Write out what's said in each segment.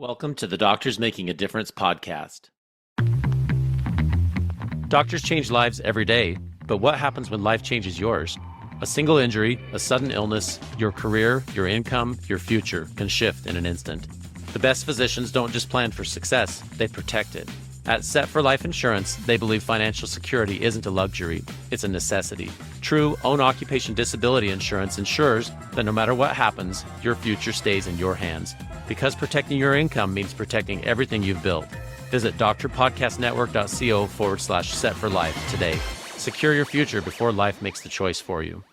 Welcome to the Doctors Making a Difference podcast. Doctors change lives every day, but what happens when life changes yours? A single injury, a sudden illness, your career, your income, your future can shift in an instant. The best physicians don't just plan for success, they protect it. At Set for Life Insurance, they believe financial security isn't a luxury, it's a necessity. True own occupation disability insurance ensures that no matter what happens, your future stays in your hands. Because protecting your income means protecting everything you've built. Visit drpodcastnetwork.co/set for life today. Secure your future before life makes the choice for you.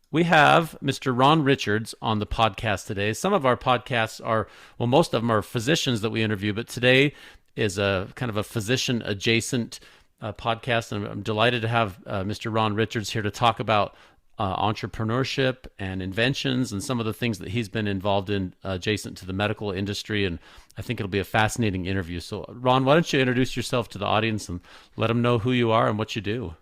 We have Mr. Ron Richards on the podcast today. Some of our podcasts are, well, most of them are physicians that we interview, but today is a kind of a physician adjacent podcast. And I'm delighted to have Mr. Ron Richards here to talk about entrepreneurship and inventions and some of the things that he's been involved in adjacent to the medical industry. And I think it'll be a fascinating interview. So Ron, why don't you introduce yourself to the audience and let them know who you are and what you do?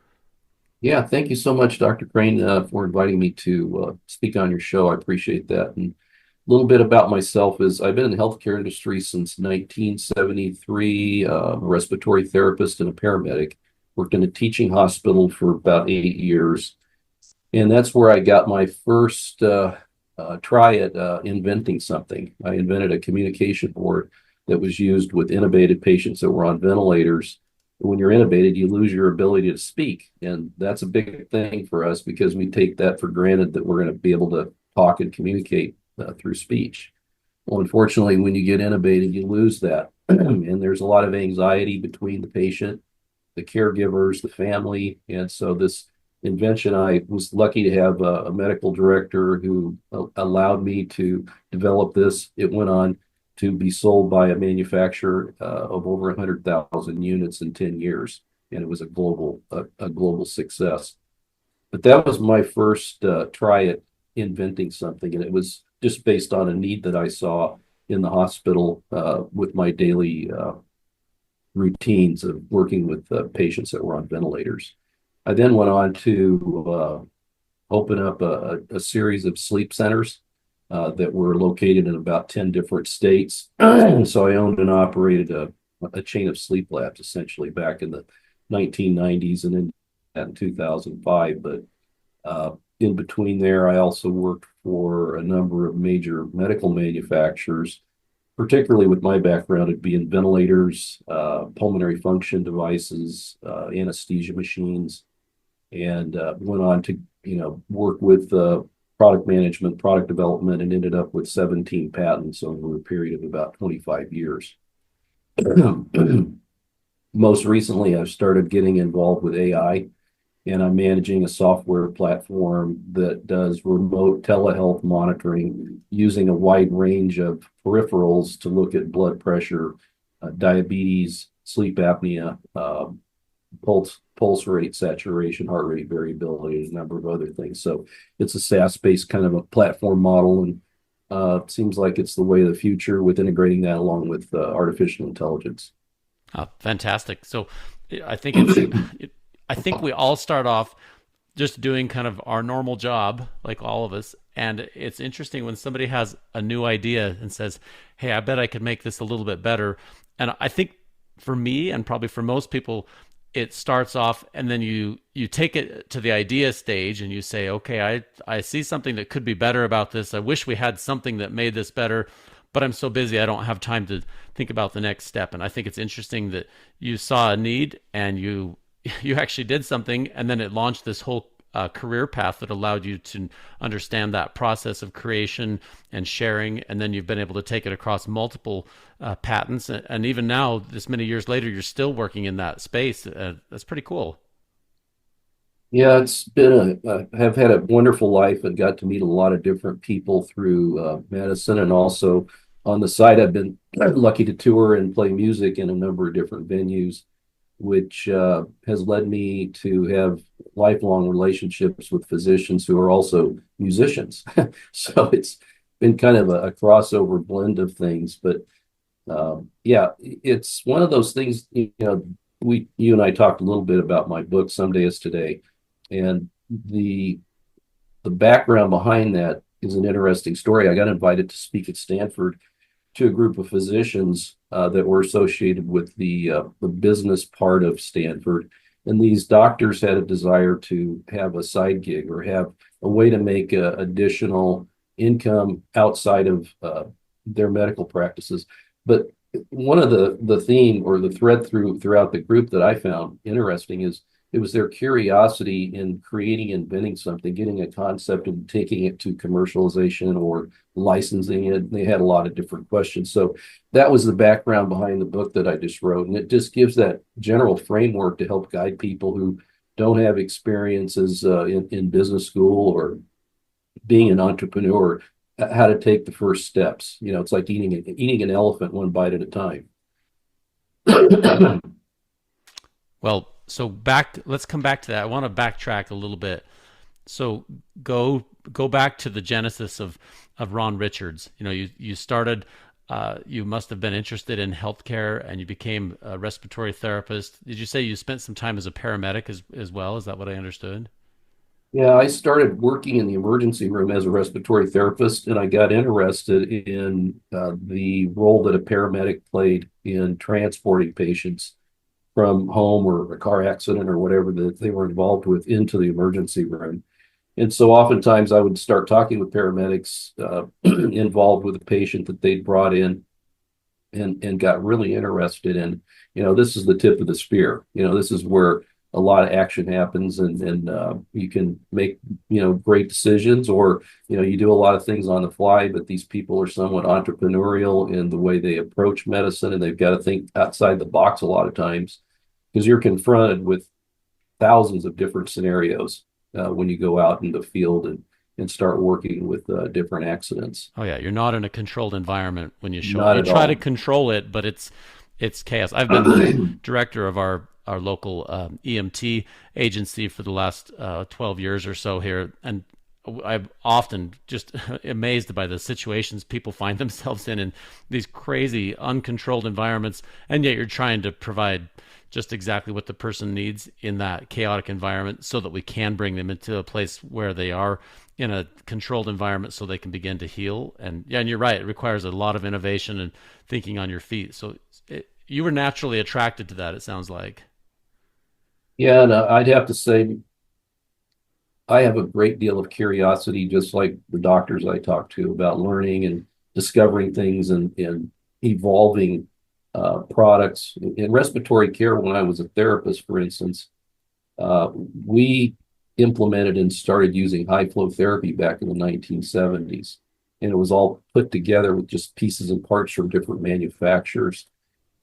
Yeah, thank you so much, Dr. Crane, for inviting me to speak on your show. I appreciate that. And a little bit about myself is I've been in the healthcare industry since 1973, a respiratory therapist and a paramedic. Worked in a teaching hospital for about 8 years. And that's where I got my first try at inventing something. I invented a communication board that was used with intubated patients that were on ventilators. When you're intubated, you lose your ability to speak. And that's a big thing for us because we take that for granted that we're going to be able to talk and communicate through speech. Well, unfortunately, when you get intubated, you lose that. And there's a lot of anxiety between the patient, the caregivers, the family. And so this invention, I was lucky to have a medical director who allowed me to develop this. It went on to be sold by a manufacturer of over 100,000 units in 10 years. And it was a global success. But that was my first try at inventing something. And it was just based on a need that I saw in the hospital with my daily routines of working with patients that were on ventilators. I then went on to open up a series of sleep centers that were located in about 10 different states. So I owned and operated a chain of sleep labs essentially back in the 1990s and in 2005. But in between there, I also worked for a number of major medical manufacturers, particularly with my background, it'd be in ventilators, pulmonary function devices, anesthesia machines, and went on to work with product management, product development, and ended up with 17 patents over a period of about 25 years. Most recently, I've started getting involved with AI, and I'm managing a software platform that does remote telehealth monitoring using a wide range of peripherals to look at blood pressure, diabetes, sleep apnea, pulse rate, saturation, heart rate variability, and a number of other things. So it's a SaaS-based kind of a platform model, and it seems like it's the way of the future with integrating that along with artificial intelligence. Fantastic. So I think I think we all start off just doing kind of our normal job, like all of us. And it's interesting when somebody has a new idea and says, "Hey, I bet I could make this a little bit better." And I think for me, and probably for most people, it starts off and then you take it to the idea stage and you say, okay, I see something that could be better about this. I wish we had something that made this better, but I'm so busy I don't have time to think about the next step. And I think it's interesting that you saw a need and you actually did something, and then it launched this whole career path that allowed you to understand that process of creation and sharing, and then you've been able to take it across multiple patents, and even now, this many years later, you're still working in that space. That's pretty cool. Yeah, it's been have had a wonderful life and got to meet a lot of different people through medicine, and also on the side, I've been lucky to tour and play music in a number of different venues, which has led me to have lifelong relationships with physicians who are also musicians. So it's been kind of a crossover blend of things. But yeah, it's one of those things, you and I talked a little bit about my book, Someday is Today. And the background behind that is an interesting story. I got invited to speak at Stanford to a group of physicians that were associated with the business part of Stanford. And these doctors had a desire to have a side gig or have a way to make additional income outside of their medical practices. But one of the theme or the thread throughout the group that I found interesting is it was their curiosity in creating, inventing something, getting a concept and taking it to commercialization or licensing it. They had a lot of different questions. So that was the background behind the book that I just wrote. And it just gives that general framework to help guide people who don't have experiences in business school or being an entrepreneur, how to take the first steps. You know, it's like eating an elephant one bite at a time. Well, so let's come back to that. I want to backtrack a little bit. So go back to the genesis of Ron Richards. You know, you started. You must have been interested in healthcare, and you became a respiratory therapist. Did you say you spent some time as a paramedic as well? Is that what I understood? Yeah, I started working in the emergency room as a respiratory therapist, and I got interested in the role that a paramedic played in transporting patients from home or a car accident or whatever that they were involved with into the emergency room. And so oftentimes I would start talking with paramedics involved with a patient that they'd brought in and got really interested in, this is the tip of the spear. This is where a lot of action happens and you can make, great decisions or, you do a lot of things on the fly, but these people are somewhat entrepreneurial in the way they approach medicine and they've got to think outside the box a lot of times because you're confronted with thousands of different scenarios when you go out in the field and start working with different accidents. Oh yeah, you're not in a controlled environment when you show up. Not You at try to all. control it, but it's chaos. I've been the director of our local EMT agency for the last 12 years or so here, and I'm often just amazed by the situations people find themselves in these crazy, uncontrolled environments, and yet you're trying to provide just exactly what the person needs in that chaotic environment so that we can bring them into a place where they are in a controlled environment so they can begin to heal. And yeah, and you're right, it requires a lot of innovation and thinking on your feet. So you were naturally attracted to that, it sounds like. Yeah, and I'd have to say I have a great deal of curiosity, just like the doctors I talk to about learning and discovering things and evolving products. In respiratory care, when I was a therapist, for instance, we implemented and started using high flow therapy back in the 1970s. And it was all put together with just pieces and parts from different manufacturers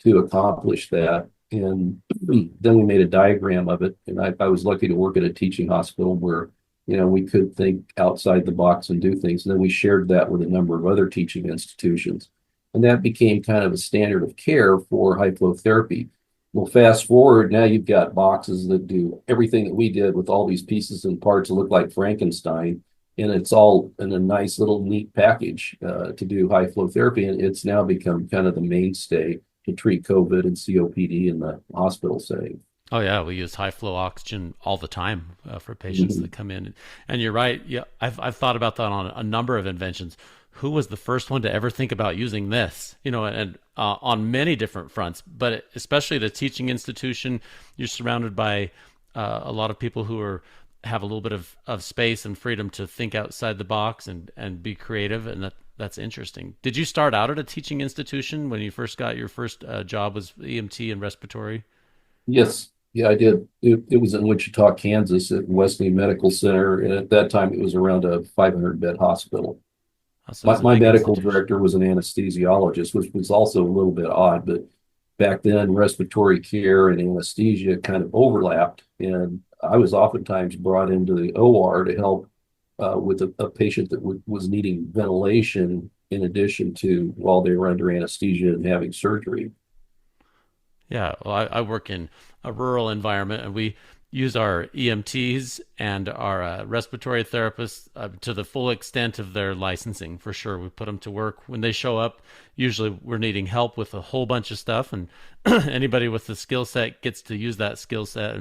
to accomplish that. And then we made a diagram of it. And I was lucky to work at a teaching hospital where, we could think outside the box and do things. And then we shared that with a number of other teaching institutions. And that became kind of a standard of care for high flow therapy. Well, fast forward, now you've got boxes that do everything that we did with all these pieces and parts that look like Frankenstein. And it's all in a nice little neat package to do high flow therapy. And it's now become kind of the mainstay to treat COVID and COPD in the hospital setting. Oh yeah, we use high flow oxygen all the time for patients that Mhm. come in, and you're right. Yeah, I've thought about that on a number of inventions. Who was the first one to ever think about using this? And on many different fronts, but especially at a teaching institution, you're surrounded by a lot of people who have a little bit of space and freedom to think outside the box and be creative, and that's interesting. Did you start out at a teaching institution when you first got your first job was EMT and respiratory? Yes, yeah, I did. It was in Wichita, Kansas at Wesley Medical Center. And at that time, it was around a 500 bed hospital. So My, it's a my big medical institution. director was an anesthesiologist, which was also a little bit odd, but back then respiratory care and anesthesia kind of overlapped. And I was oftentimes brought into the OR to help with a patient that was needing ventilation in addition to while they were under anesthesia and having surgery. Yeah, well, I work in a rural environment, and we use our EMTs and our respiratory therapists to the full extent of their licensing. For sure, we put them to work when they show up. Usually, we're needing help with a whole bunch of stuff, and anybody with the skill set gets to use that skill set,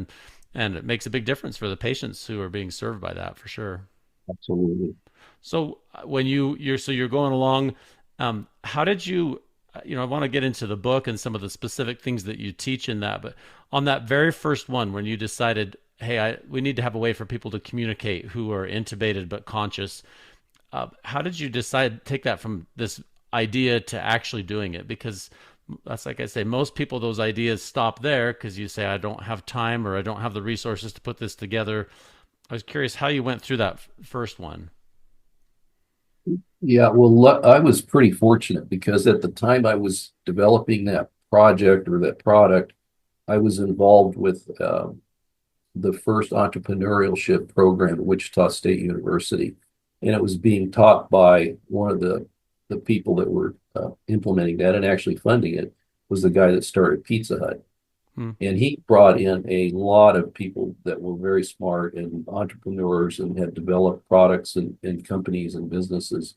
and it makes a big difference for the patients who are being served by that, for sure. Absolutely. So when you're going along, How did you, I want to get into the book and some of the specific things that you teach in that, but on that very first one, when you decided, hey, we need to have a way for people to communicate who are intubated but conscious, how did you decide take that from this idea to actually doing it? Because that's like I say, most people, those ideas stop there because you say, I don't have time or I don't have the resources to put this together. I was curious how you went through that first one. Yeah, well, I was pretty fortunate because at the time I was developing that project or that product, I was involved with the first entrepreneurship program at Wichita State University, and it was being taught by one of the people that were implementing that and actually funding it was the guy that started Pizza Hut. Hmm. And he brought in a lot of people that were very smart and entrepreneurs and had developed products and companies and businesses.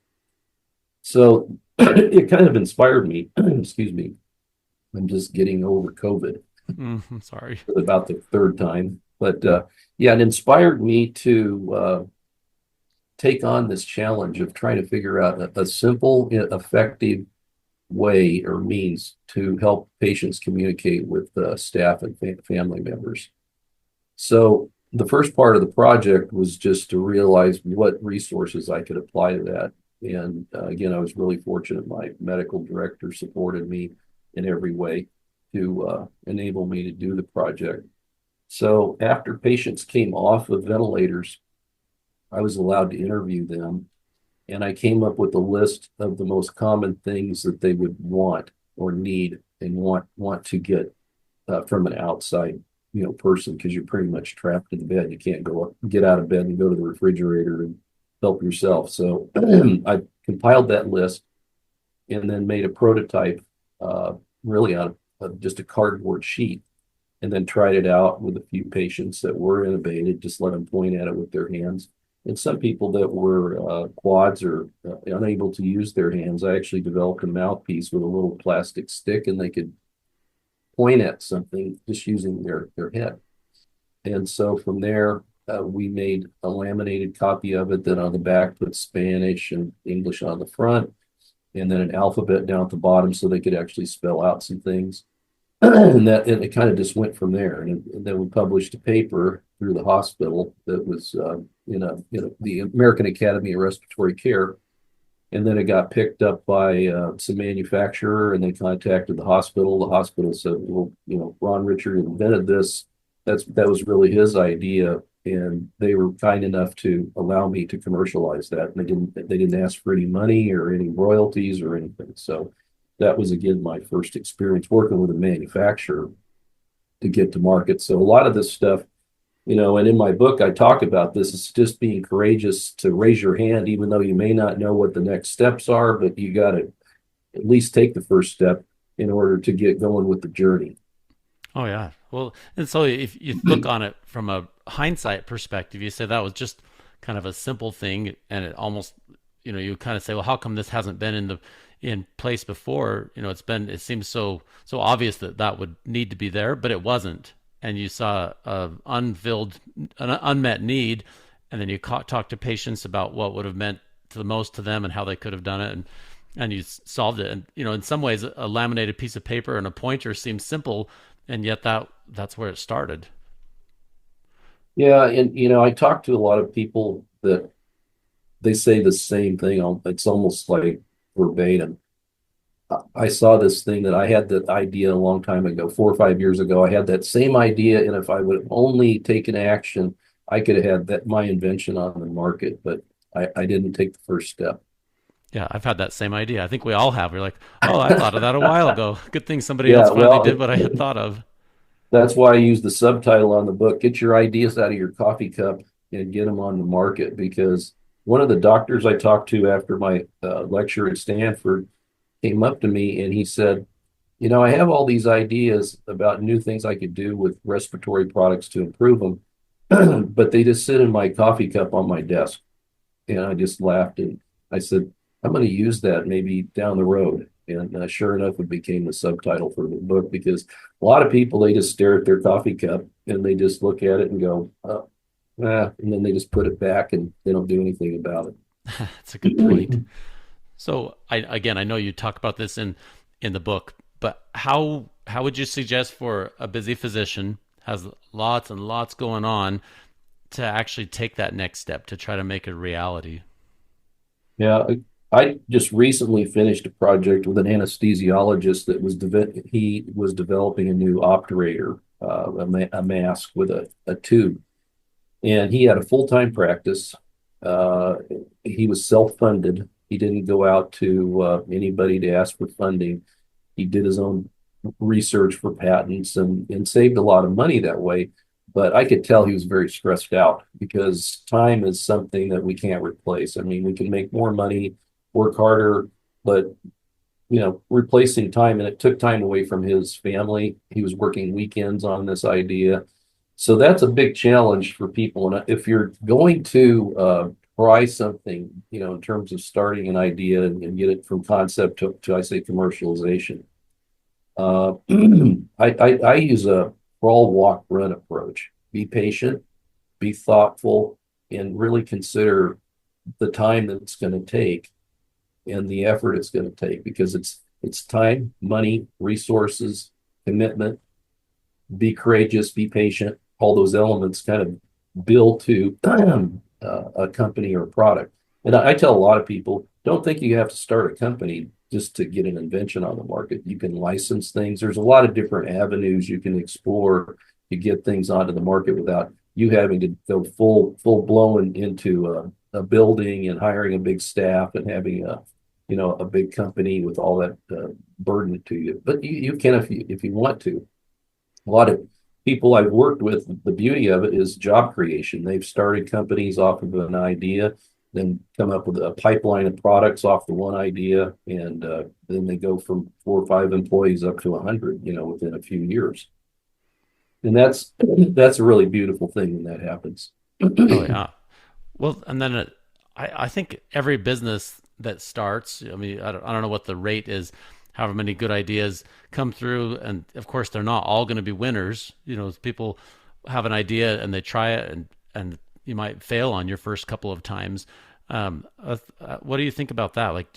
So it kind of inspired me. Excuse me. I'm just getting over COVID I'm sorry. for about the third time. But yeah, it inspired me to take on this challenge of trying to figure out a simple, effective way or means to help patients communicate with staff and family members. So the first part of the project was just to realize what resources I could apply to that. And again, I was really fortunate. My medical director supported me in every way to enable me to do the project. So after patients came off of ventilators, I was allowed to interview them, and I came up with a list of the most common things that they would want or need and want to get from an outside, person because you're pretty much trapped in the bed. You can't go up, get out of bed and go to the refrigerator and help yourself. So I compiled that list and then made a prototype, really out of just a cardboard sheet, and then tried it out with a few patients that were intubated. Just let them point at it with their hands. And some people that were quads or unable to use their hands, I actually developed a mouthpiece with a little plastic stick, and they could point at something just using their head. And so from there, we made a laminated copy of it that on the back put Spanish and English on the front, and then an alphabet down at the bottom so they could actually spell out some things. And it kind of just went from there. And then we published a paper through the hospital that was the American Academy of Respiratory Care. And then it got picked up by some manufacturer, and they contacted the hospital. The hospital said, "Well, Ron Richard invented this. That was really his idea." And they were kind enough to allow me to commercialize that. And they didn't ask for any money or any royalties or anything. So that was again my first experience working with a manufacturer to get to market. So a lot of this stuff, and in my book, I talk about this. It's just being courageous to raise your hand, even though you may not know what the next steps are, but you got to at least take the first step in order to get going with the journey. Oh yeah. Well, and so if you look on it from a hindsight perspective, you say that was just kind of a simple thing, and it almost, you kind of say, well, how come this hasn't been in place before? It seems so obvious that that would need to be there, but it wasn't. And you saw an unmet need, and then you talked to patients about what would have meant the most to them and how they could have done it, and you solved it. And in some ways, a laminated piece of paper and a pointer seems simple, and yet that's where it started. Yeah, and I talk to a lot of people that they say the same thing. It's almost like verbatim. I saw this thing that I had the idea a long time ago, 4 or 5 years ago. I had that same idea, and if I would have only taken action, I could have had my invention on the market, but I didn't take the first step. Yeah, I've had that same idea. I think we all have. We're like, oh, I thought of that a while ago. Good thing somebody else Yeah, finally did well, what I had thought of. that's why I use the subtitle on the book. Get your ideas out of your coffee cup and get them on the market. Because one of the doctors I talked to after my lecture at Stanford came up to me and he said, I have all these ideas about new things I could do with respiratory products to improve them, but they just sit in my coffee cup on my desk. And I just laughed and I said, I'm going to use that maybe down the road. And sure enough, it became the subtitle for the book because a lot of people, they just stare at their coffee cup and they just look at it and go, and then they just put it back and they don't do anything about That's a good point. So I know you talk about this in the book, but how would you suggest for a busy physician has lots and lots going on to actually take that next step to try to make it a reality? Yeah, I just recently finished a project with an anesthesiologist that he was developing a new obturator, a mask with a tube, and he had a full-time practice. Uh, he was self-funded. He didn't go out to anybody to ask for funding. He did his own research for patents and saved a lot of money that way. But I could tell he was very stressed out because time is something that we can't replace. I mean, we can make more money, work harder, but replacing time, and it took time away from his family. He was working weekends on this idea. So that's a big challenge for people. And if you're going to try something, in terms of starting an idea and get it from concept to I say commercialization, uh, I use a crawl, walk, run approach. Be patient, be thoughtful, and really consider the time that it's going to take and the effort it's going to take because it's time, money, resources, commitment. Be courageous, be patient. All those elements kind of build to a company or a product. And I tell a lot of people, don't think you have to start a company just to get an invention on the market. You can license things. There's a lot of different avenues you can explore to get things onto the market without you having to go full blown into a building and hiring a big staff and having a big company with all that burden to you. But you can if you want to. A lot of people I've worked with, the beauty of it is job creation. They've started companies off of an idea, then come up with a pipeline of products off the one idea, and then they go from 4 or 5 employees up to 100, within a few years. And that's a really beautiful thing when that happens. Oh yeah. Well, and then I think every business that starts, I mean, I don't know what the rate is, however many good ideas come through. And of course, they're not all going to be winners. People have an idea and they try it and you might fail on your first couple of times. What do you think about that? Like,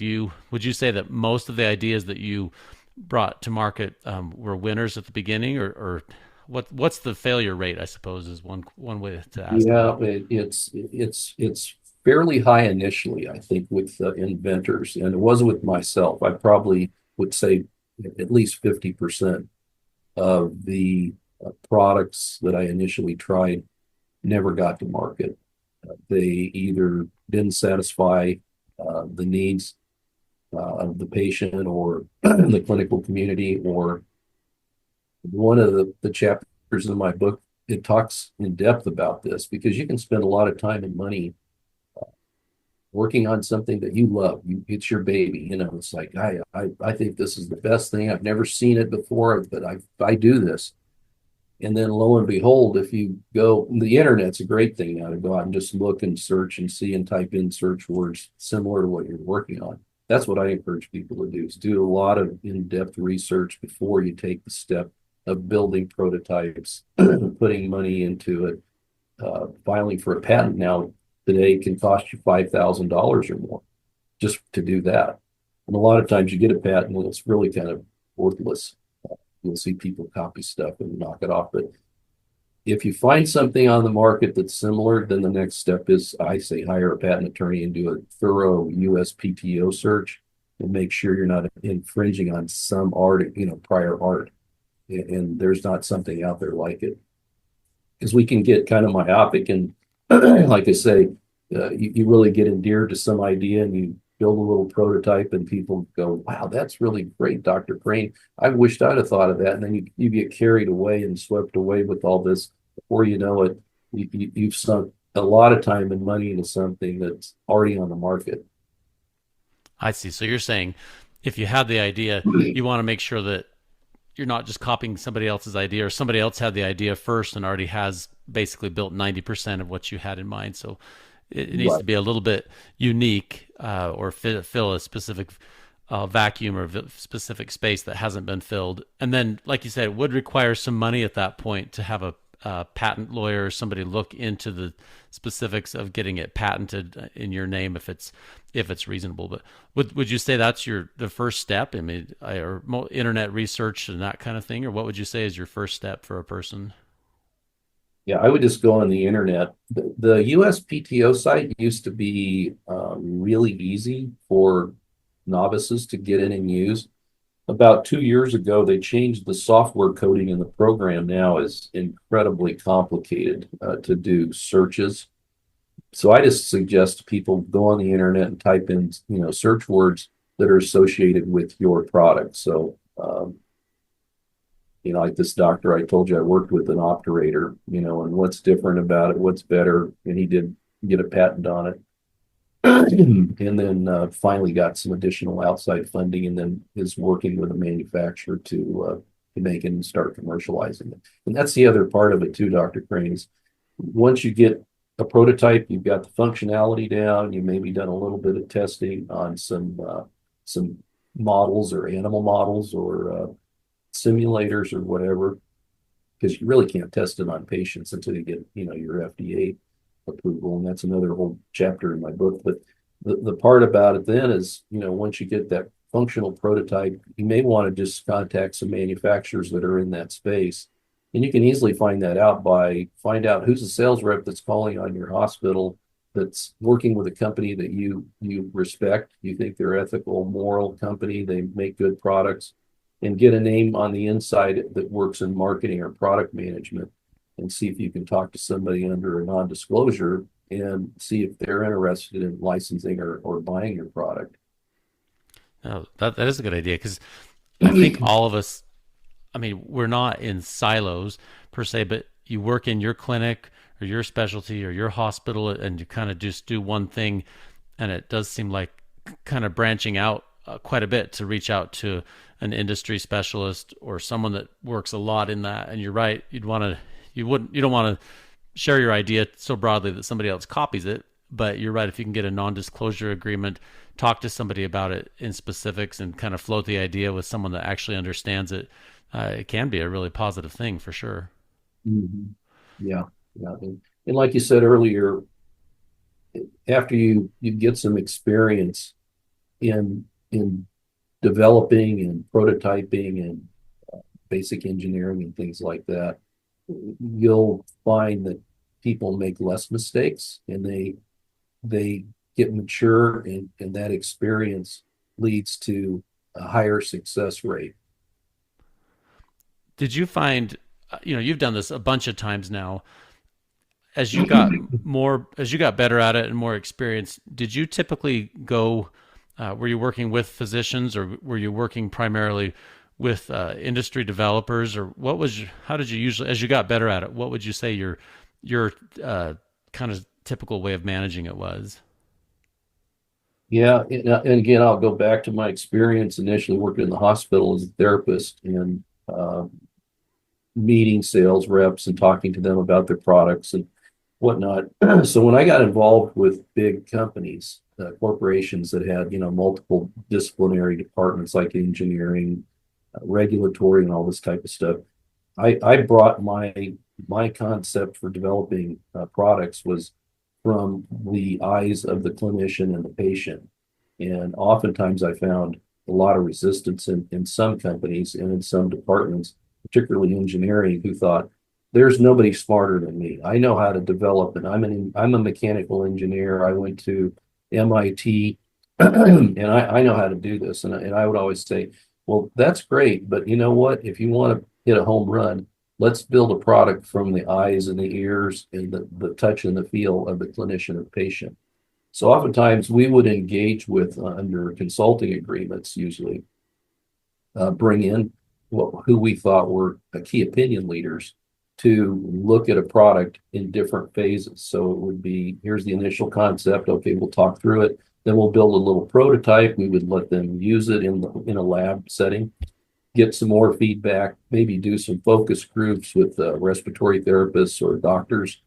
would you say that most of the ideas that you brought to market were winners at the beginning or what's the failure rate, I suppose, is one way to ask that. Yeah, it's fairly high initially, I think, with inventors, and it was with myself. I probably would say at least 50% of the products that I initially tried never got to market. They either didn't satisfy the needs of the patient or the clinical community, or one of the chapters in my book, it talks in depth about this because you can spend a lot of time and money working on something that you love. It's your baby. It's like I think this is the best thing. I've never seen it before, but I do this. And then lo and behold, if you go, the internet's a great thing now to go out and just look and search and see and type in search words similar to what you're working on. That's what I encourage people to do is do a lot of in-depth research before you take the step of building prototypes, putting money into it. Filing for a patent now today can cost you $5,000 or more just to do that. And a lot of times you get a patent and it's really kind of worthless. You'll see people copy stuff and knock it off. But if you find something on the market that's similar, then the next step is, I say, hire a patent attorney and do a thorough USPTO search and make sure you're not infringing on some art, prior art. And there's not something out there like it. Because we can get kind of myopic and, like I say, you really get endeared to some idea and you build a little prototype and people go, wow, that's really great, Dr. Crane. I wished I'd have thought of that. And then you get carried away and swept away with all this. Before you know it, you've sunk a lot of time and money into something that's already on the market. I see. So you're saying if you have the idea, you want to make sure that you're not just copying somebody else's idea or somebody else had the idea first and already has basically built 90% of what you had in mind. So it needs Right. to be a little bit unique or fill a specific vacuum or specific space that hasn't been filled. And then, like you said, it would require some money at that point to have a patent lawyer or somebody look into the specifics of getting it patented in your name if it's reasonable. But would you say that's the first step? I mean, or internet research and that kind of thing, or what would you say is your first step for a person? Yeah, I would just go on the internet. The USPTO site used to be really easy for novices to get in and use. About 2 years ago, they changed the software coding in the program. Now is incredibly complicated to do searches. So I just suggest people go on the internet and type in, search words that are associated with your product. So, like this doctor I told you, I worked with an operator, and what's different about it, what's better, and he did get a patent on it. And then finally got some additional outside funding, and then is working with a manufacturer to make it and start commercializing it. And that's the other part of it too, Dr. Crane, is once you get a prototype, you've got the functionality down, you maybe done a little bit of testing on some models or animal models or simulators or whatever, because you really can't test it on patients until you get, your FDA approval. And that's another whole chapter in my book. But the part about it then is, once you get that functional prototype, you may want to just contact some manufacturers that are in that space. And you can easily find that out find out who's a sales rep that's calling on your hospital, that's working with a company that you respect, you think they're ethical, moral company, they make good products, and get a name on the inside that works in marketing or product management, and see if you can talk to somebody under a non-disclosure and see if they're interested in licensing or buying your product. Oh, that is a good idea, because I think all of us, I mean, we're not in silos per se, but you work in your clinic or your specialty or your hospital, and you kind of just do one thing. And it does seem like kind of branching out quite a bit to reach out to an industry specialist or someone that works a lot in that. And you're right. You don't want to share your idea so broadly that somebody else copies it. But you're right. If you can get a non-disclosure agreement, talk to somebody about it in specifics and kind of float the idea with someone that actually understands it, it can be a really positive thing for sure. Mhm. Yeah, yeah. And like you said earlier, after you get some experience in developing and prototyping and basic engineering and things like that, you'll find that people make less mistakes, and they get mature, and that experience leads to a higher success rate. Did you find, you've done this a bunch of times now, as you got as you got better at it and more experience, did you typically go, were you working with physicians, or were you working primarily with industry developers, or how did you usually, as you got better at it, what would you say your kind of typical way of managing it was? Yeah, and again, I'll go back to my experience initially working in the hospital as a therapist, and meeting sales reps and talking to them about their products and whatnot. So when I got involved with big companies, corporations that had, multiple disciplinary departments like engineering, regulatory, and all this type of stuff, I brought my concept for developing products was from the eyes of the clinician and the patient. And oftentimes I found a lot of resistance in some companies and in some departments, particularly engineering, who thought, there's nobody smarter than me. I know how to develop, and I'm a mechanical engineer. I went to MIT, and I know how to do this. And I would always say, well, that's great, but you know what? If you want to hit a home run, let's build a product from the eyes and the ears and the touch and the feel of the clinician and patient. So oftentimes we would engage with, under consulting agreements, usually bring in who we thought were key opinion leaders to look at a product in different phases. So it would be, here's the initial concept. Okay, we'll talk through it. Then we'll build a little prototype. We would let them use it in a lab setting, get some more feedback, maybe do some focus groups with respiratory therapists or doctors,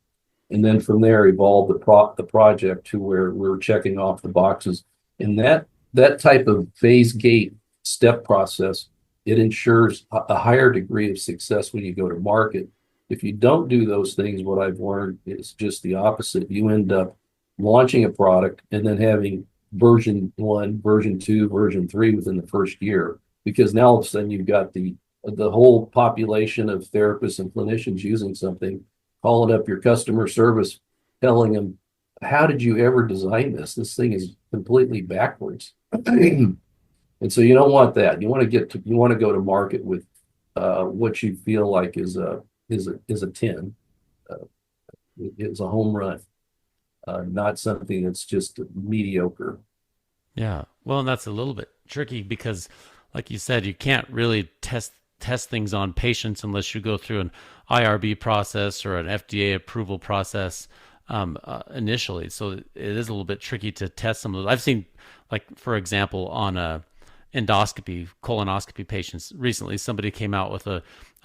and then from there evolve the project to where we're checking off the boxes. And that type of phase gate step process, it ensures a higher degree of success when you go to market, If you don't do those things, what I've learned is just the opposite. You end up launching a product and then having version one, version two, version three within the first year, because now all of a sudden you've got the whole population of therapists and clinicians using something, calling up your customer service, telling them, how did you ever design this? This thing is completely backwards. And so you don't want that. You want to go to market with what you feel like is a 10, uh, is a home run, not something that's just mediocre. Yeah. Well, and that's a little bit tricky because, like you said, you can't really test things on patients unless you go through an IRB process or an FDA approval process initially. So it is a little bit tricky to test some of those. I've seen, like for example, on endoscopy, colonoscopy patients. Recently, somebody came out with a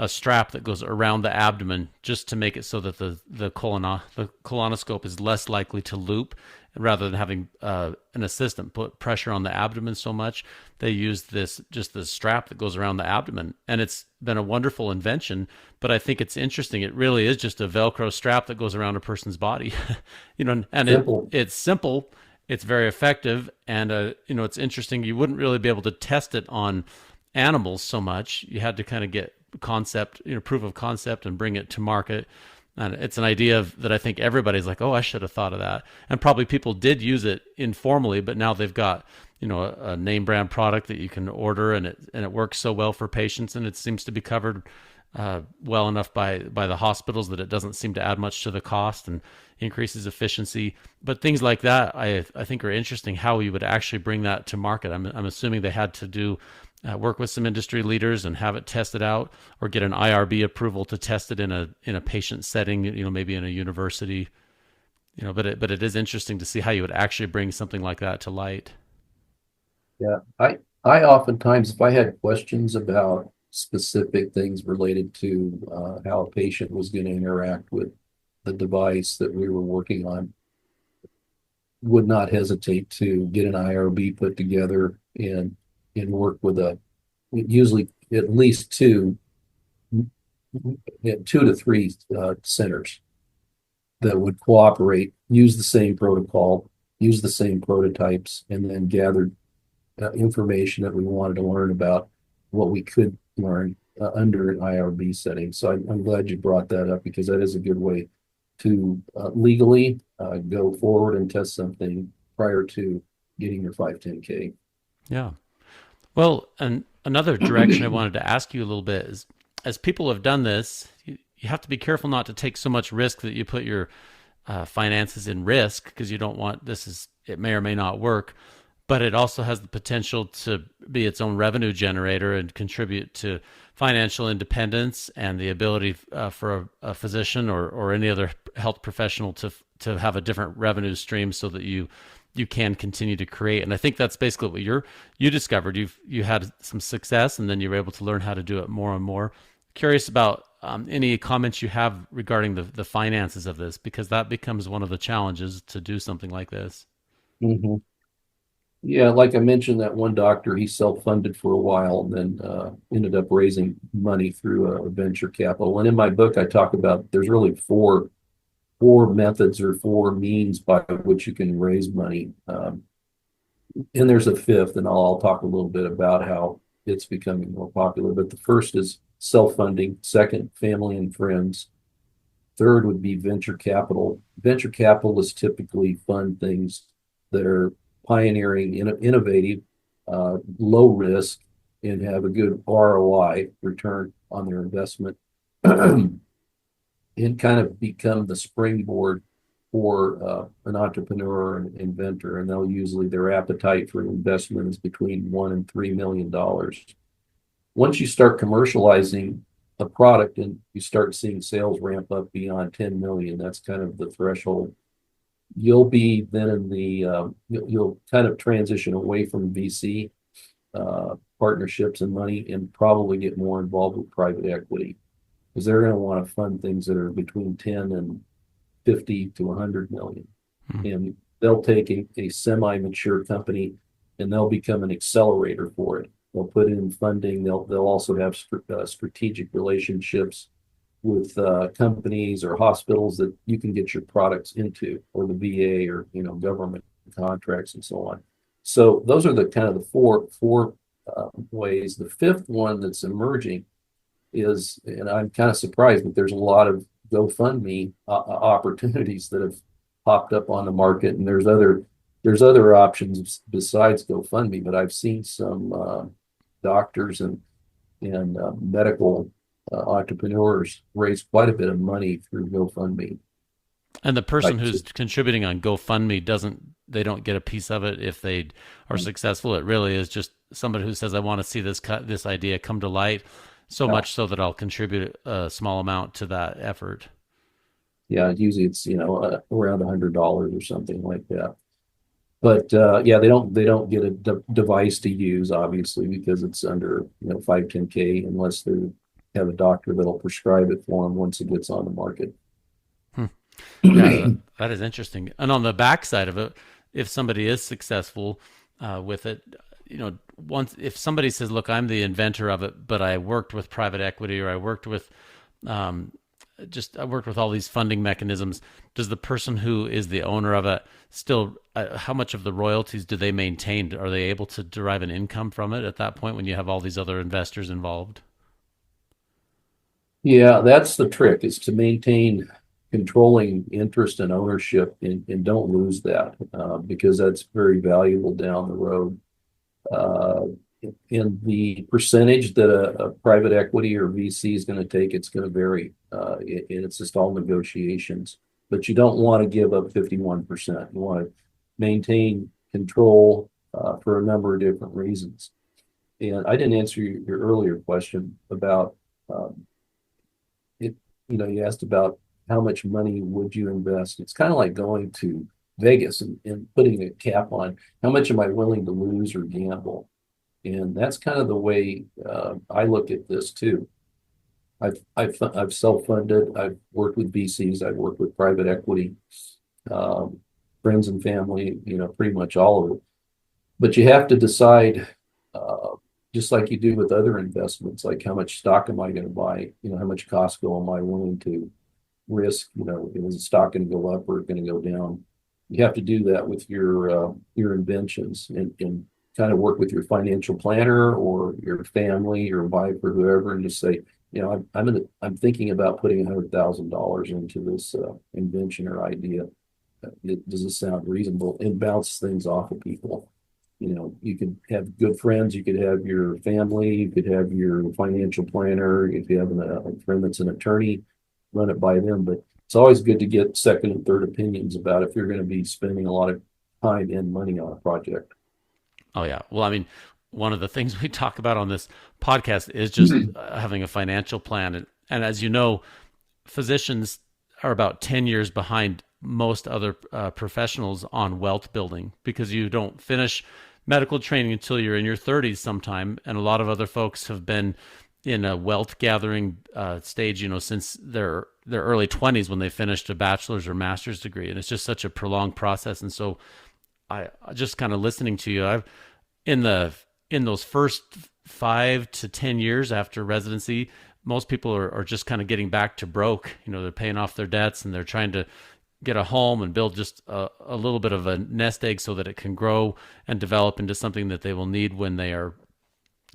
strap that goes around the abdomen just to make it so that the colonoscope is less likely to loop, rather than having an assistant put pressure on the abdomen so much. They use this strap that goes around the abdomen, and it's been a wonderful invention. But I think it's interesting. It really is just a Velcro strap that goes around a person's body, and Simple. it's simple, it's very effective, and it's interesting. You wouldn't really be able to test it on animals so much. You had to kind of get concept, proof of concept, and bring it to market. And it's an idea that I think everybody's like, oh, I should have thought of that. And probably people did use it informally, but now they've got a name brand product that you can order, and it works so well for patients, and it seems to be covered well enough by the hospitals that it doesn't seem to add much to the cost and increases efficiency. But things like that, I think are interesting. How you would actually bring that to market. I'm assuming they had to do work with some industry leaders and have it tested out, or get an IRB approval to test it in a patient setting. Maybe in a university. But it is interesting to see how you would actually bring something like that to light. Yeah. I oftentimes, if I had questions about specific things related to how a patient was going to interact with the device that we were working on, would not hesitate to get an IRB put together and work with usually at least two to three centers that would cooperate, use the same protocol, use the same prototypes, and then gather information that we wanted to learn about what we could learn under an IRB setting. So I'm glad you brought that up, because that is a good way to legally go forward and test something prior to getting your 510K. Yeah. Well, and another direction I wanted to ask you a little bit is, as people have done this, you have to be careful not to take so much risk that you put your finances in risk, because you don't want it may or may not work, but it also has the potential to be its own revenue generator and contribute to financial independence and the ability for a physician or any other health professional to have a different revenue stream, so that you can continue to create. And I think that's basically what you discovered. You had some success, and then you were able to learn how to do it more and more. Curious about any comments you have regarding the finances of this, because that becomes one of the challenges to do something like this. Mhm. Yeah, like I mentioned, that one doctor, he self-funded for a while, and then ended up raising money through a venture capital. And in my book, I talk about there's really four methods or four means by which you can raise money. And there's a fifth, and I'll talk a little bit about how it's becoming more popular. But the first is self-funding. Second, family and friends. Third would be venture capital. Venture capitalists typically fund things that are pioneering, innovative, low risk, and have a good ROI, return on their investment, and kind of become the springboard for an entrepreneur or an inventor. And they'll usually, their appetite for investment is between $1 and $3 million. Once you start commercializing a product and you start seeing sales ramp up beyond 10 million, that's kind of the threshold. You'll be then in you'll kind of transition away from VC partnerships and money, and probably get more involved with private equity, because they're going to want to fund things that are between 10 and 50 to 100 million. Hmm. And they'll take a semi-mature company and they'll become an accelerator for it. They'll put in funding. They'll also have strategic relationships with companies or hospitals that you can get your products into, or the VA, or government contracts and so on. So those are the kind of the four ways. The fifth one that's emerging is, and I'm kind of surprised, but there's a lot of GoFundMe opportunities that have popped up on the market, and there's other options besides GoFundMe. But I've seen some doctors and medical entrepreneurs raise quite a bit of money through GoFundMe. And the person Like, who's contributing on GoFundMe they don't get a piece of it if they are successful. It really is just somebody who says, I want to see this idea come to light, so yeah, much so that I'll contribute a small amount to that effort. yeah, usually it's around $100 or something like that. But yeah, they don't get a device to use, obviously, because it's under 510(k), unless they have a doctor that'll prescribe it for them once it gets on the market. Hmm. Yeah, that is interesting. And on the backside of it, if somebody is successful with it, once if somebody says, "Look, I'm the inventor of it, but I worked with private equity, or um, I worked with all these funding mechanisms," does the person who is the owner of it still? How much of the royalties do they maintain? Are they able to derive an income from it at that point when you have all these other investors involved? Yeah, that's the trick, is to maintain controlling interest and ownership, and don't lose that, because that's very valuable down the road. Uh, and the percentage that a private equity or VC is going to take, it's going to vary. And it's just all negotiations. But you don't want to give up 51%. You want to maintain control for a number of different reasons. And I didn't answer your earlier question about um, it. You asked about how much money would you invest. It's kind of like going to Vegas and putting a cap on how much am I willing to lose or gamble. And that's kind of the way I look at this too. I've self-funded. I've worked with VCs. I've worked with private equity, um, friends and family. Pretty much all of it. But you have to decide, uh, just like you do with other investments, like how much stock am I going to buy? How much Costco am I willing to risk? Is the stock going to go up or going to go down? You have to do that with your inventions, and kind of work with your financial planner or your family, your wife, or whoever, and just say, I'm thinking about putting $100,000 into this invention or idea. Does this sound reasonable? And bounce things off of people. You could have good friends, you could have your family, you could have your financial planner. If you have a friend that's an attorney, run it by them. But it's always good to get second and third opinions about if you're going to be spending a lot of time and money on a project. Oh yeah. Well, I mean, one of the things we talk about on this podcast is just having a financial plan, and as you know, physicians are about 10 years behind most other professionals on wealth building, because you don't finish medical training until you're in your 30s sometime, and a lot of other folks have been in a wealth gathering stage, since their early 20s when they finished a bachelor's or master's degree, and it's just such a prolonged process. And so I just kind of listening to you, I've in the in those first 5 to 10 years after residency, most people are just kind of getting back to broke. They're paying off their debts, and they're trying to get a home and build just a little bit of a nest egg so that it can grow and develop into something that they will need when they are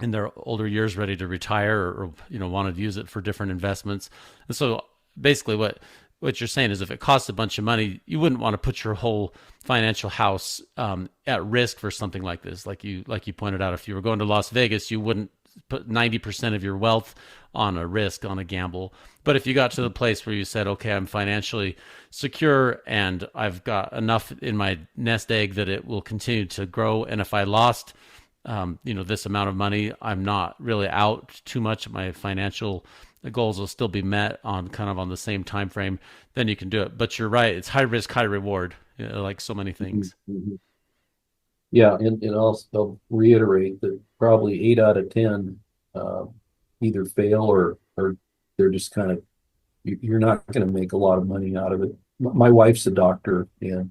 in their older years, ready to retire, or want to use it for different investments. And so basically what you're saying is, if it costs a bunch of money, you wouldn't want to put your whole financial house at risk for something like this. Like you pointed out, if you were going to Las Vegas, you wouldn't put 90% of your wealth on a risk, on a gamble. But if you got to the place where you said, okay, I'm financially secure and I've got enough in my nest egg that it will continue to grow, and if I lost this amount of money, I'm not really out too much. My financial goals will still be met on the same time frame. Then you can do it. But you're right; it's high risk, high reward, like so many Mhm, things. mhm. Yeah, and I'll reiterate that probably 8 out of 10 uh, either fail, or they're just kind of, you're not going to make a lot of money out of it. My wife's a doctor, and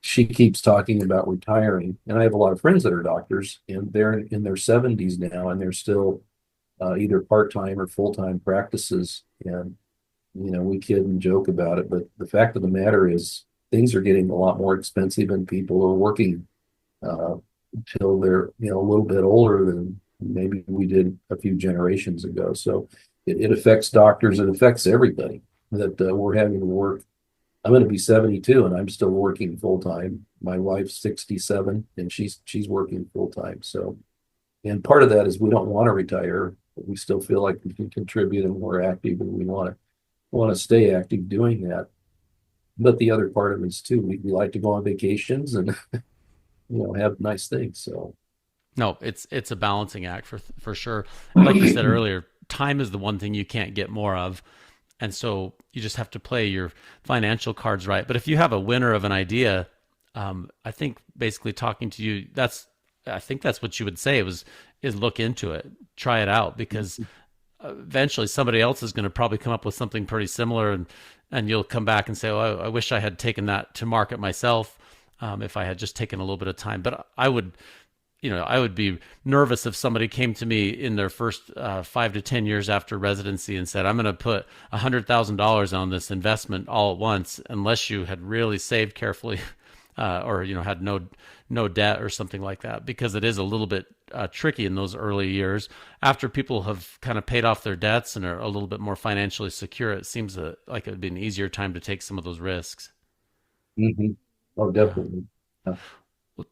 she keeps talking about retiring. And I have a lot of friends that are doctors, and they're in their 70s now, and they're still either part-time or full-time practices. And, we kid and joke about it, but the fact of the matter is things are getting a lot more expensive and people are working uh, until they're, a little bit older than maybe we did a few generations ago. So it affects doctors, it affects everybody that we're having to work. I'm going to be 72 and I'm still working full time. My wife's 67 and she's working full time. So, and part of that is we don't want to retire, but we still feel like we can contribute and we're active and we want to stay active doing that. But the other part of it is too, we like to go on vacations and have nice things. So No, it's a balancing act for sure. Like you said earlier, time is the one thing you can't get more of. And so you just have to play your financial cards right. But if you have a winner of an idea, I think basically talking to you, I think that's what you would say is look into it, try it out, because eventually somebody else is going to probably come up with something pretty similar, and you'll come back and say, "Oh, I wish I had taken that to market myself, if I had just taken a little bit of time." But I would be nervous if somebody came to me in their first 5 to 10 years after residency and said, "I'm going to put $100,000 on this investment all at once," unless you had really saved carefully, or had no debt or something like that, because it is a little bit tricky in those early years. After people have kind of paid off their debts and are a little bit more financially secure, it seems like it would be an easier time to take some of those risks. mhm. Oh, Yeah. definitely. Yeah.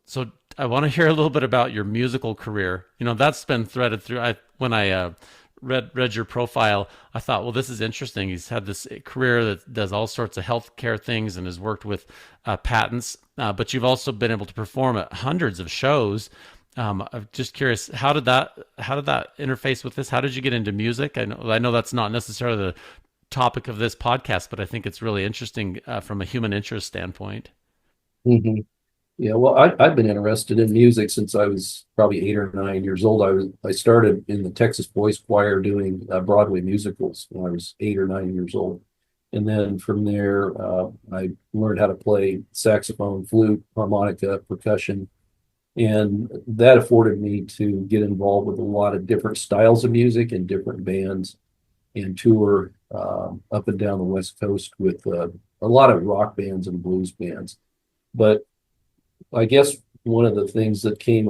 So I want to hear a little bit about your musical career. That's been threaded through. When I read your profile, I thought, well, this is interesting. He's had this career that does all sorts of healthcare things and has worked with patents. But you've also been able to perform at hundreds of shows. I'm just curious, how did that interface with this? How did you get into music? I know that's not necessarily the topic of this podcast, but I think it's really interesting from a human interest standpoint. Mhm. Yeah, well, I've been interested in music since I was probably 8 or 9 years old. I started in the Texas Boys Choir doing Broadway musicals when I was 8 or 9 years old, and then from there I learned how to play saxophone, flute, harmonica, percussion, and that afforded me to get involved with a lot of different styles of music and different bands and tour up and down the West Coast with a lot of rock bands and blues bands. But I guess one of the things that came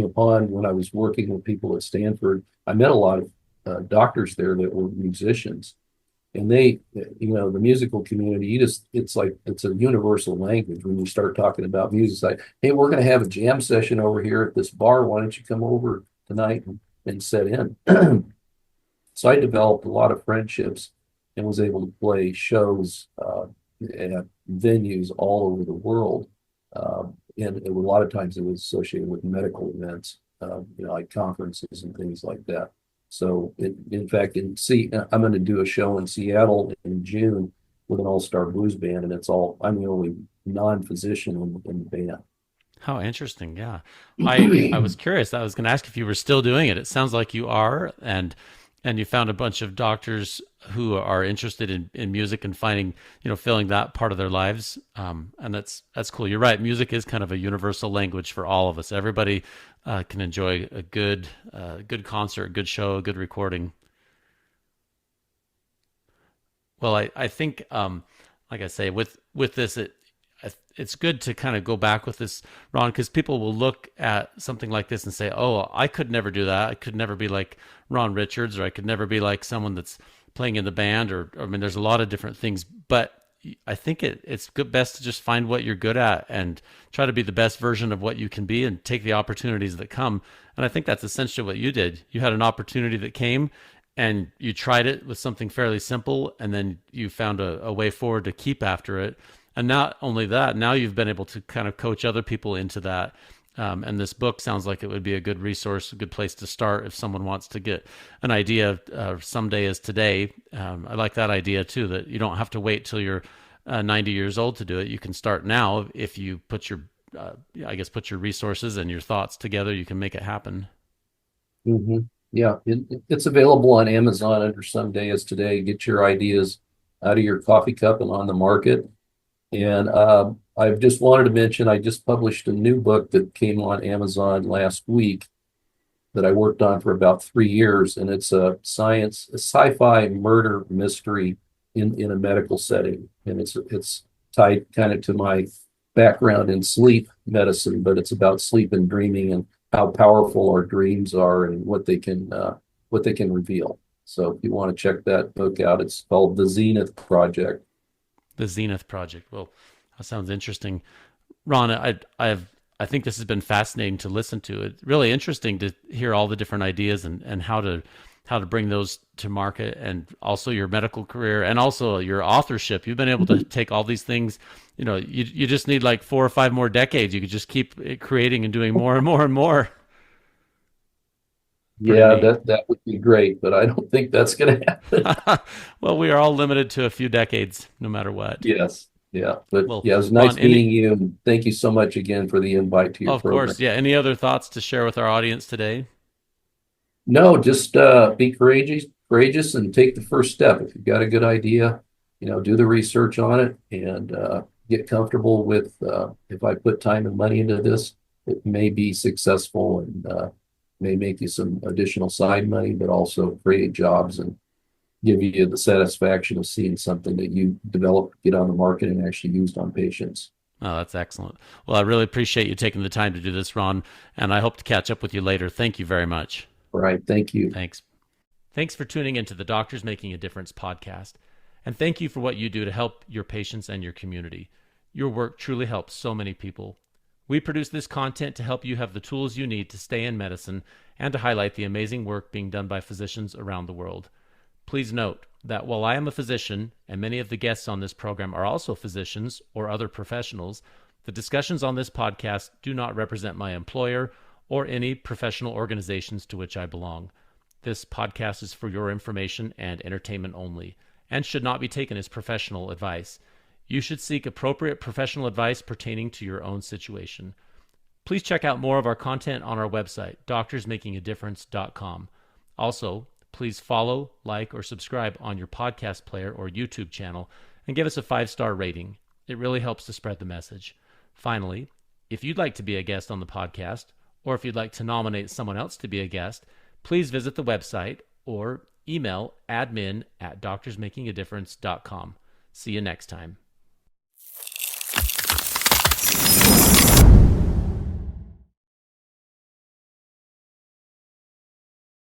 upon when I was working with people at Stanford, I met a lot of doctors there that were musicians, and the musical community, it's like it's a universal language when you start talking about music. It's like, hey, we're going to have a jam session over here at this bar. Why don't you come over tonight and set in? So I developed a lot of friendships and was able to play shows at venues all over the world. And a lot of times it was associated with medical events, like conferences and things like that. So, in fact, I'm going to do a show in Seattle in June with an all-star blues band, and I'm the only non-physician in the band. How interesting. Yeah. I was curious. I was going to ask if you were still doing it. It sounds like you are, and you found a bunch of doctors who are interested in music and finding, filling that part of their lives. And that's cool. You're right. Music is kind of a universal language for all of us. Everybody can enjoy a good concert, a good show, a good recording. Well, I think, like I say, with this, it's good to kind of go back with this, Ron, because people will look at something like this and say, "Oh, I could never do that. I could never be like Ron Richards, or I could never be like someone that's playing in the band." Or I mean, there's a lot of different things, but I think it's good best to just find what you're good at and try to be the best version of what you can be and take the opportunities that come. And I think that's essentially what you did. You had an opportunity that came, and you tried it with something fairly simple, and then you found a way forward to keep after it. And not only that, now you've been able to kind of coach other people into that. And this book sounds like it would be a good resource, a good place to start if someone wants to get an idea. Someday is today. I like that idea too, that you don't have to wait till you're 90 years old to do it. You can start now if you put your resources and your thoughts together. You can make it happen. Hmm. Yeah, it's available on Amazon under Someday is Today. Get your ideas out of your coffee cup and on the market. And I've just wanted to mention, I just published a new book that came on Amazon last week. that I worked on for about 3 years, and it's a sci-fi murder mystery in a medical setting, and it's tied kind of to my background in sleep medicine, but it's about sleep and dreaming and how powerful our dreams are and what they can reveal. So if you want to check that book out, it's called The Zenith Project. The Zenith Project. Well, that sounds interesting. Ron, I think this has been fascinating to listen to. It's really interesting to hear all the different ideas and how to bring those to market, and also your medical career and also your authorship. You've been able to take all these things, you just need like 4 or 5 more decades. You could just keep creating and doing more and more and more. Pretty Yeah, neat. that would be great, but I don't think that's going to happen. Well, we are all limited to a few decades, no matter what. Yes. Yeah. But Well, yeah, it was Ron, nice meeting you. And thank you so much again for the invite to your of course, program. yeah. Any other thoughts to share with our audience today? No, just be courageous and take the first step. If you've got a good idea, do the research on it and get comfortable with if I put time and money into this, it may be successful and may make you some additional side money, but also create jobs and give you the satisfaction of seeing something that you develop, get on the market, and actually used on patients. Oh, that's excellent. Well, I really appreciate you taking the time to do this, Ron, and I hope to catch up with you later. Thank you very much. All right. Thank you. Thanks. Thanks for tuning into the Doctors Making a Difference podcast. And thank you for what you do to help your patients and your community. Your work truly helps so many people. We produce this content to help you have the tools you need to stay in medicine and to highlight the amazing work being done by physicians around the world. Please note that while I am a physician, and many of the guests on this program are also physicians or other professionals, the discussions on this podcast do not represent my employer or any professional organizations to which I belong. This podcast is for your information and entertainment only, and should not be taken as professional advice. You should seek appropriate professional advice pertaining to your own situation. Please check out more of our content on our website, doctorsmakingadifference.com. Also, please follow, like, or subscribe on your podcast player or YouTube channel, and give us a 5-star rating. It really helps to spread the message. Finally, if you'd like to be a guest on the podcast, or if you'd like to nominate someone else to be a guest, please visit the website or email admin@doctorsmakingadifference.com. See you next time.